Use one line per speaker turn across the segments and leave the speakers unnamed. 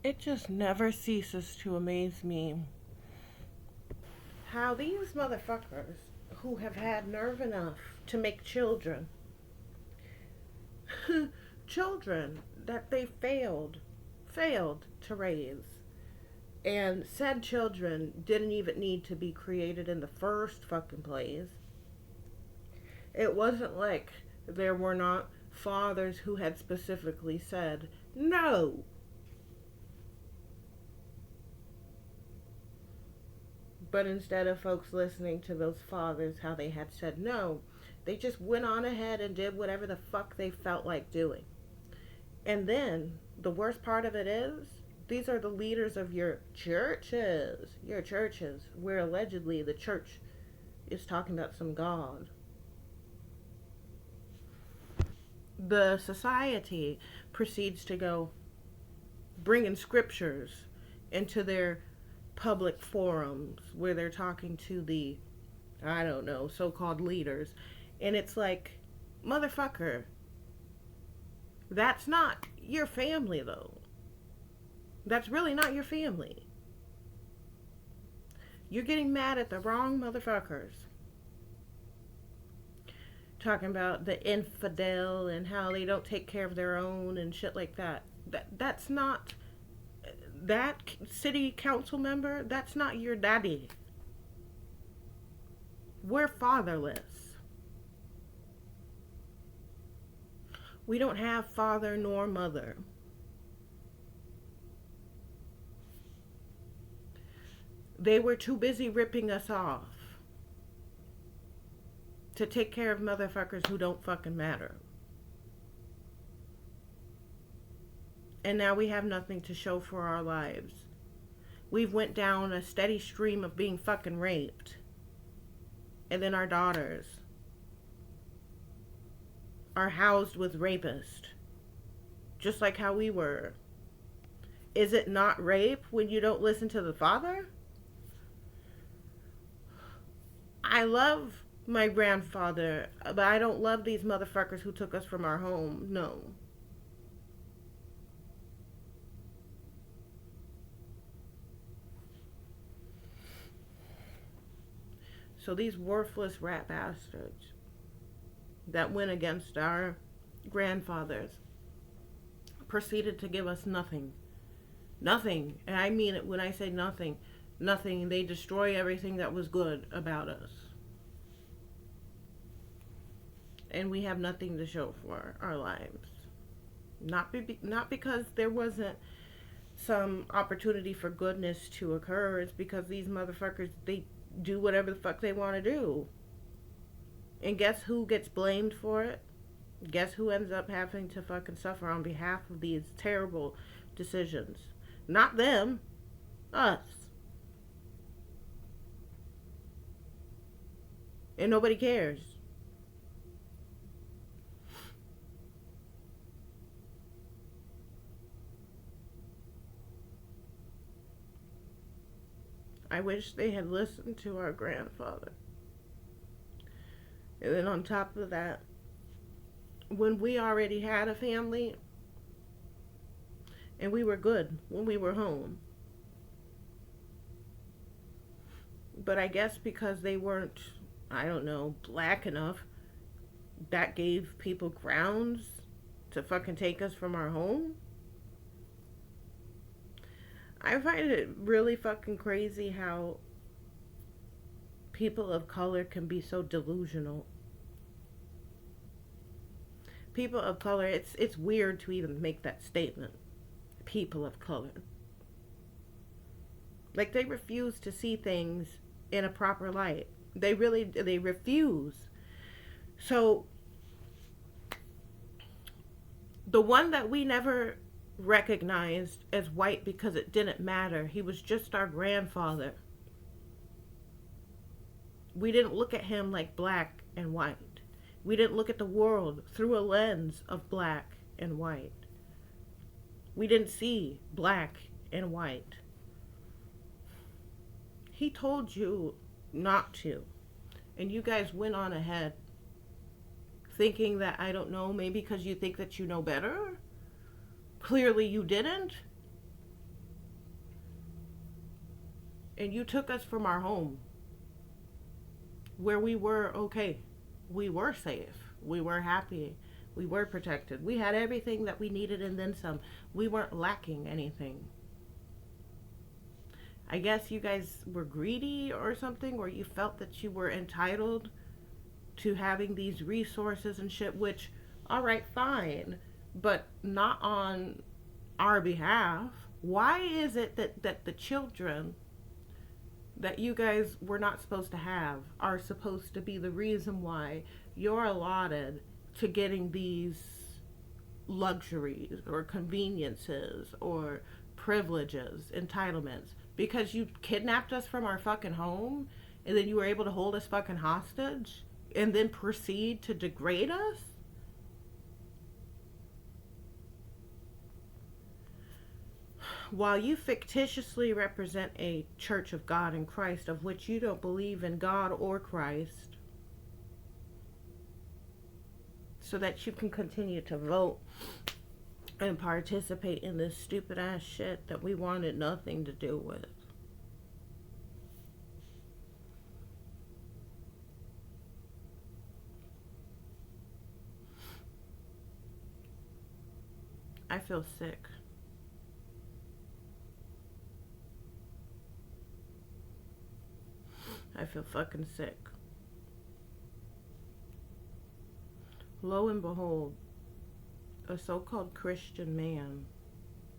It just never ceases to amaze me how these motherfuckers who have had nerve enough to make children, children that they failed to raise, and said children didn't even need to be created in the first fucking place. It wasn't like there were not fathers who had specifically said no. But instead of folks listening to those fathers, how they had said no, they just went on ahead and did whatever the fuck they felt like doing. And then the worst part of it is, these are the leaders of your churches, where allegedly the church is talking about some God. The society proceeds to go bringing scriptures into their public forums where they're talking to the, I don't know, so called leaders. And it's like, motherfucker, that's not your family, though. That's really not your family. You're getting mad at the wrong motherfuckers. Talking about the infidel and how they don't take care of their own and shit like that. That's not, that city council member, that's not your daddy. We're fatherless. We don't have father nor mother. They were too busy ripping us off to take care of motherfuckers who don't fucking matter. And now we have nothing to show for our lives. We've went down a steady stream of being fucking raped. And then our daughters are housed with rapists. Just like how we were. Is it not rape when you don't listen to the father? I love my grandfather, but I don't love these motherfuckers who took us from our home. No. So these worthless rat bastards that went against our grandfathers proceeded to give us nothing. Nothing. And I mean it when I say nothing. Nothing. They destroy everything that was good about us. And we have nothing to show for our lives. Not because there wasn't some opportunity for goodness to occur. It's because these motherfuckers, they do whatever the fuck they want to do. And guess who gets blamed for it? Guess who ends up having to fucking suffer on behalf of these terrible decisions? Not them. Us. And nobody cares. I wish they had listened to our grandfather. And then on top of that, when we already had a family and we were good when we were home. But I guess because they weren't, I don't know, black enough, that gave people grounds to fucking take us from our home. I find it really fucking crazy how people of color can be so delusional. People of color, it's weird to even make that statement. People of color. Like they refuse to see things in a proper light. They refuse. So the one that we never recognized as white because it didn't matter. He was just our grandfather. We didn't look at him like black and white. We didn't look at the world through a lens of black and white. We didn't see black and white. He told you not to. And you guys went on ahead thinking that, I don't know, maybe because you think that you know better? Clearly you didn't. And you took us from our home where we were okay. We were safe. We were happy. We were protected. We had everything that we needed and then some. We weren't lacking anything. I guess you guys were greedy or something, or you felt that you were entitled to having these resources and shit, which, all right, fine, but not on our behalf. Why is it that the children that you guys were not supposed to have are supposed to be the reason why you're allotted to getting these luxuries or conveniences or privileges, entitlements? Because you kidnapped us from our fucking home and then you were able to hold us fucking hostage and then proceed to degrade us? While you fictitiously represent a church of God in Christ, of which you don't believe in God or Christ, so that you can continue to vote and participate in this stupid ass shit that we wanted nothing to do with. I feel sick. I feel fucking sick. Lo and behold, a so-called Christian man,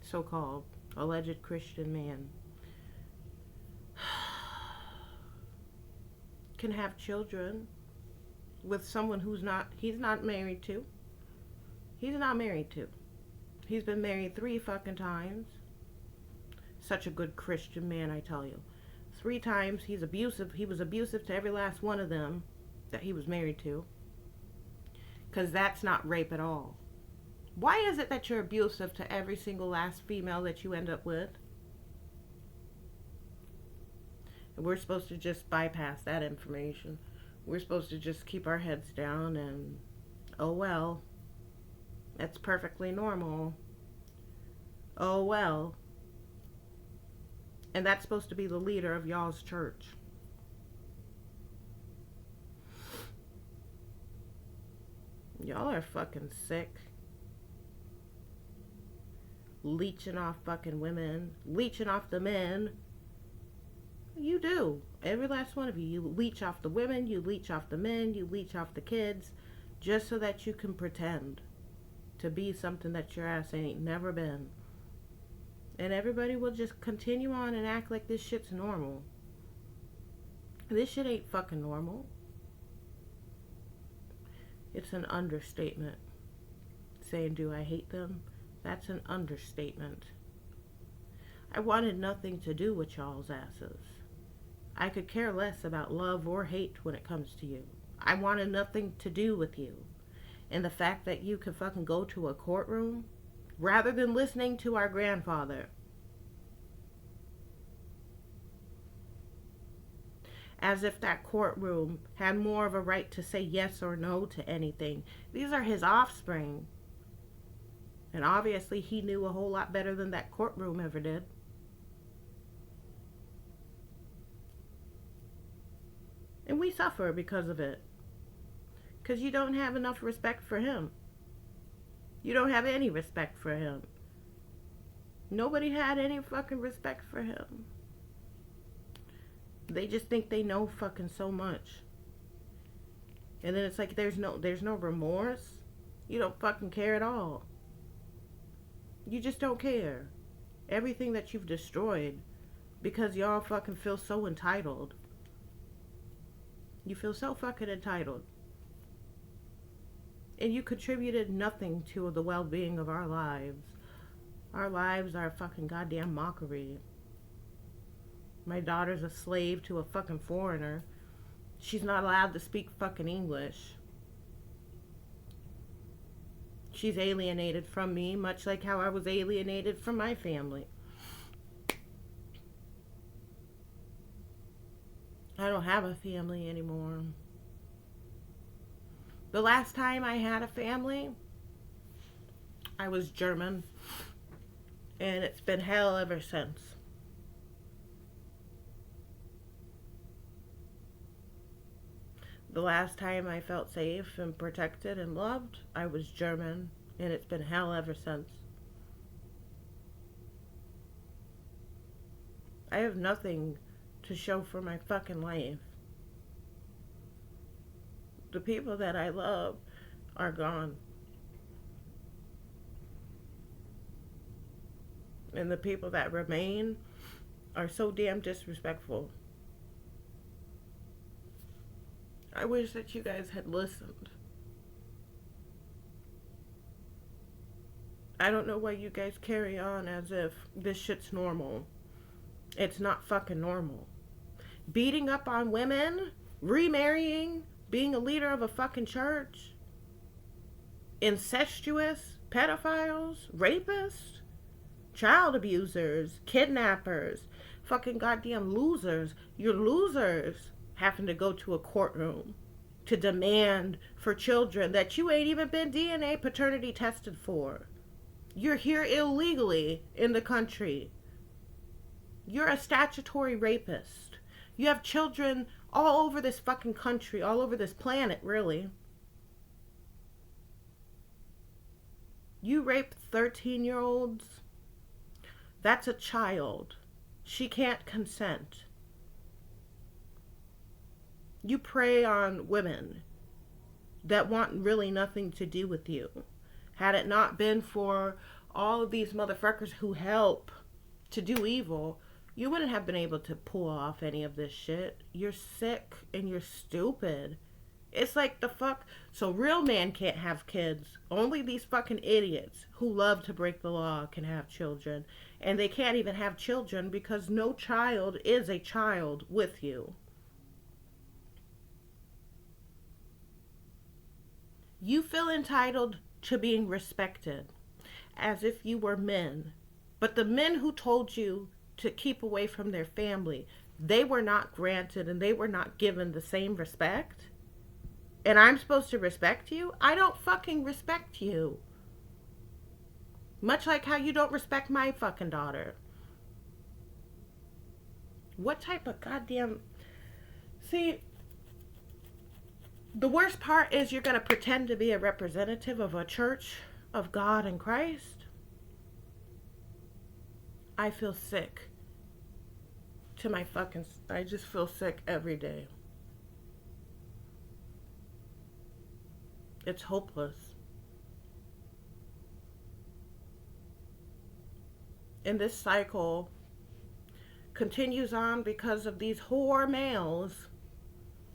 so-called alleged Christian man, can have children with someone he's not married to. He's not married to. He's been married 3 fucking times. Such a good Christian man, I tell you. 3 times he's abusive. He was abusive to every last one of them that he was married to. Because that's not rape at all. Why is it that you're abusive to every single last female that you end up with? And we're supposed to just bypass that information. We're supposed to just keep our heads down and, oh well, that's perfectly normal. Oh well. And that's supposed to be the leader of y'all's church. Y'all are fucking sick. Leeching off fucking women. Leeching off the men. You do. Every last one of you. You leech off the women. You leech off the men. You leech off the kids. Just so that you can pretend to be something that your ass ain't never been. And everybody will just continue on and act like this shit's normal. This shit ain't fucking normal. It's an understatement. Saying, do I hate them? That's an understatement. I wanted nothing to do with y'all's asses. I could care less about love or hate when it comes to you. I wanted nothing to do with you. And the fact that you could fucking go to a courtroom rather than listening to our grandfather, as if that courtroom had more of a right to say yes or no to anything. These are his offspring. And obviously he knew a whole lot better than that courtroom ever did. And we suffer because of it. Because you don't have enough respect for him. You don't have any respect for him. Nobody had any fucking respect for him. They just think they know fucking so much. And then it's like there's no remorse. You don't fucking care at all. You just don't care. Everything that you've destroyed because y'all fucking feel so entitled. You feel so fucking entitled. And you contributed nothing to the well-being of our lives. Our lives are a fucking goddamn mockery. My daughter's a slave to a fucking foreigner. She's not allowed to speak fucking English. She's alienated from me, much like how I was alienated from my family. I don't have a family anymore. The last time I had a family, I was German. And it's been hell ever since. The last time I felt safe and protected and loved, I was German, and it's been hell ever since. I have nothing to show for my fucking life. The people that I love are gone. And the people that remain are so damn disrespectful. I wish that you guys had listened. I don't know why you guys carry on as if this shit's normal. It's not fucking normal. Beating up on women, remarrying, being a leader of a fucking church, incestuous, pedophiles, rapists, child abusers, kidnappers, fucking goddamn losers. You're losers having to go to a courtroom to demand for children that you ain't even been DNA paternity tested for. You're here illegally in the country. You're a statutory rapist. You have children all over this fucking country, all over this planet, really. You rape 13-year-olds. That's a child. She can't consent. You prey on women that want really nothing to do with you. Had it not been for all of these motherfuckers who help to do evil, you wouldn't have been able to pull off any of this shit. You're sick and you're stupid. It's like the fuck. So real men can't have kids. Only these fucking idiots who love to break the law can have children. And they can't even have children because no child is a child with you. You feel entitled to being respected as if you were men. But the men who told you to keep away from their family, they were not granted and they were not given the same respect. And I'm supposed to respect you? I don't fucking respect you. Much like how you don't respect my fucking daughter. What type of goddamn... See, the worst part is you're going to pretend to be a representative of a church of God and Christ. I feel sick to my fucking... I just feel sick every day. It's hopeless. And this cycle continues on because of these whore males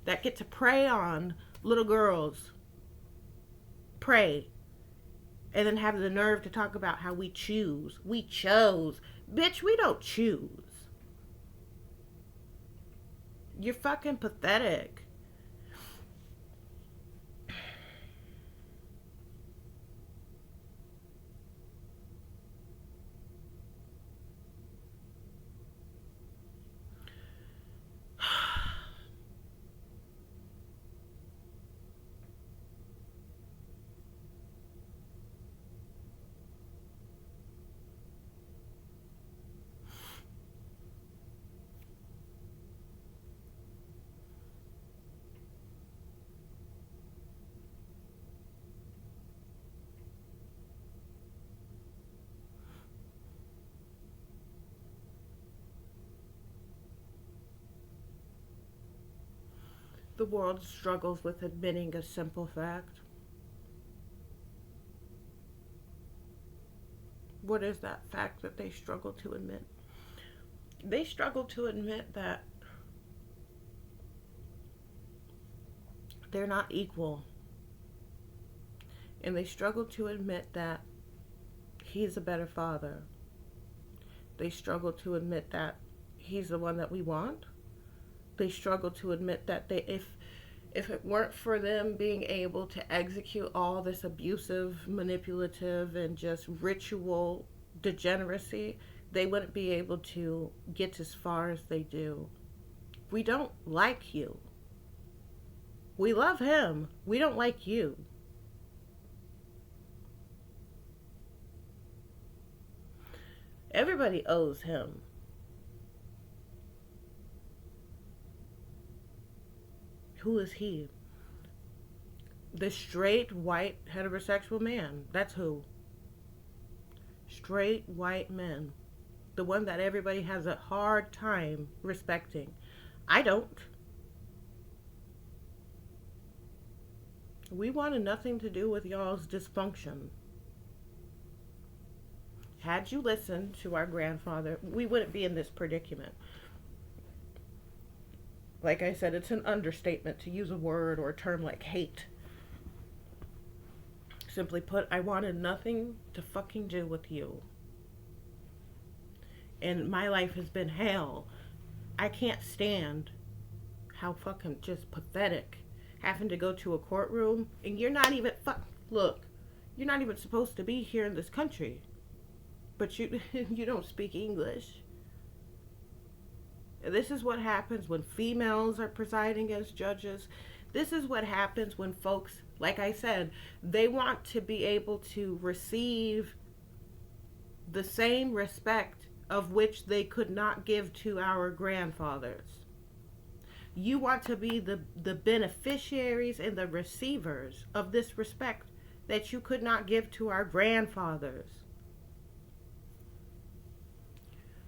that get to prey on little girls. Prey. And then have the nerve to talk about how we choose. We chose. Bitch, we don't choose. You're fucking pathetic. The world struggles with admitting a simple fact. What is that fact that they struggle to admit? They struggle to admit that they're not equal. And they struggle to admit that he's a better father. They struggle to admit that he's the one that we want. They struggle to admit that if it weren't for them being able to execute all this abusive, manipulative, and just ritual degeneracy, they wouldn't be able to get as far as they do. We don't like you. We love him. We don't like you. Everybody owes him. Who is he? The straight, white, heterosexual man. That's who. Straight, white men. The one that everybody has a hard time respecting. I don't. We wanted nothing to do with y'all's dysfunction. Had you listened to our grandfather, we wouldn't be in this predicament. Like I said, it's an understatement to use a word or a term like hate. Simply put, I wanted nothing to fucking do with you. And my life has been hell. I can't stand how fucking just pathetic having to go to a courtroom and you're not even look, you're not even supposed to be here in this country. But you you don't speak English. This is what happens when females are presiding as judges. This is what happens when folks, like I said, they want to be able to receive the same respect of which they could not give to our grandfathers. You want to be the beneficiaries and the receivers of this respect that you could not give to our grandfathers.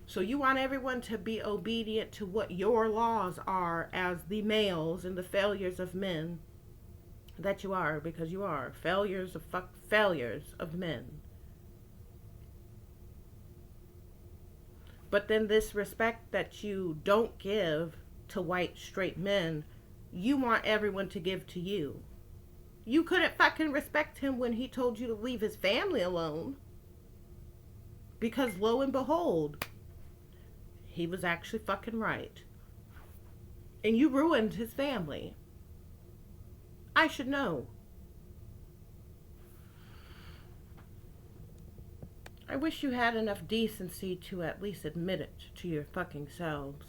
So you want everyone to be obedient to what your laws are as the males and the failures of men that you are, because you are failures of men. But then this respect that you don't give to white straight men, you want everyone to give to you. You couldn't fucking respect him when he told you to leave his family alone. Because lo and behold, he was actually fucking right. And you ruined his family. I should know. I wish you had enough decency to at least admit it to your fucking selves.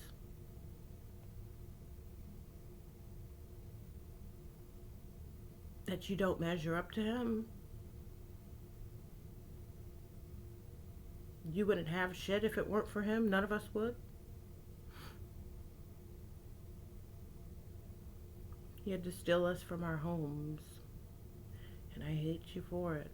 That you don't measure up to him. You wouldn't have shit if it weren't for him. None of us would. He had to steal us from our homes. And I hate you for it.